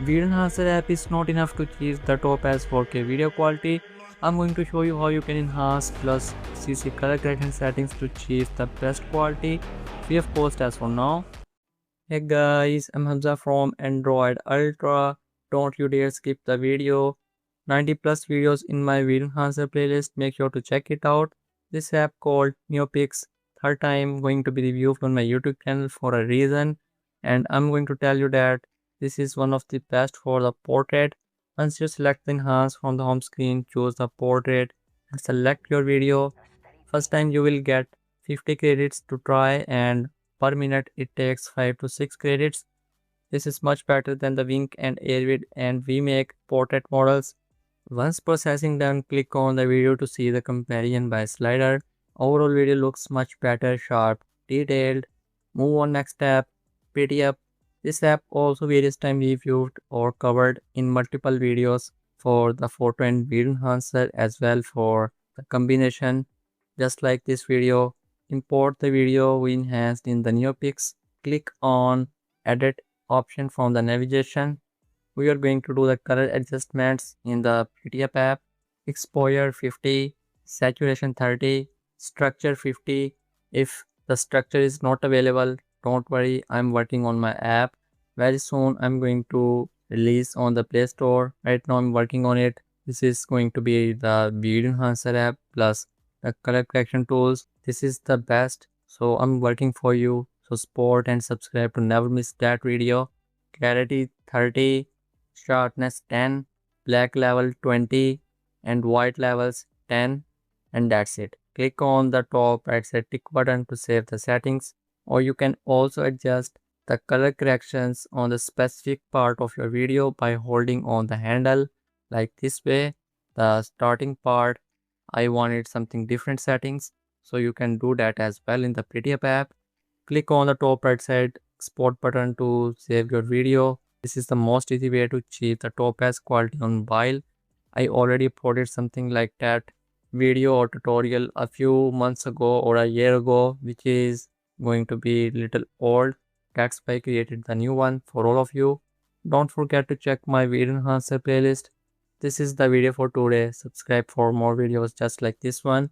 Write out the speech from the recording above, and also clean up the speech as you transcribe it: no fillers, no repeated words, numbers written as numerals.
Video Enhancer app is not enough to achieve the Topaz 4K video quality. I'm going to show you how you can enhance plus CC color correction settings to achieve the best quality free of cost as for now. Hey guys, I'm Hamza from Android Ultra. Don't you dare skip the video. 90 plus videos in my video enhancer playlist. Make sure to check it out. This app called Neopix. Third time going to be reviewed on my YouTube channel for a reason. And I'm going to tell you that this is one of the best for the portrait. Once you select the enhance from the home screen, choose the portrait and select your video. First time you will get 50 credits to try, and per minute it takes 5 to 6 credits. This is much better than the Wink and Airvid and VMake portrait models. Once processing done, click on the video to see the comparison by slider. Overall video looks much better, sharp, detailed. Move on next step, pretty up. This app also various time reviewed or covered in multiple videos for the photo and video enhancer as well for the combination. Just like this video, import the video we enhanced in the Neopix. Click on edit option from the navigation. We are going to do the color adjustments in the PTF app. Exposure 50, saturation 30, structure 50. If the structure is not available, don't worry, I'm working on my app. Very soon I'm going to release on the Play Store. Right now I'm working on it. This is going to be the video enhancer app plus the color correction tools. This is the best. So I'm working for you. So support and subscribe to never miss that video. Clarity 30, sharpness 10, black level 20, and white levels 10, and that's it. Click on the top right side tick button to save the settings, or you can also adjust the color corrections on the specific part of your video by holding on the handle like this way. The starting part, I wanted something different settings, so you can do that as well in the PDF app. Click on the top right side export button to save your video. This is the most easy way to achieve the Topaz quality on mobile. I already uploaded something like that video or tutorial a few months ago or a year ago, which is going to be little old. That's why I created the new one for all of you. Don't forget to check my video enhancer playlist. This is the video for today. Subscribe for more videos just like this one.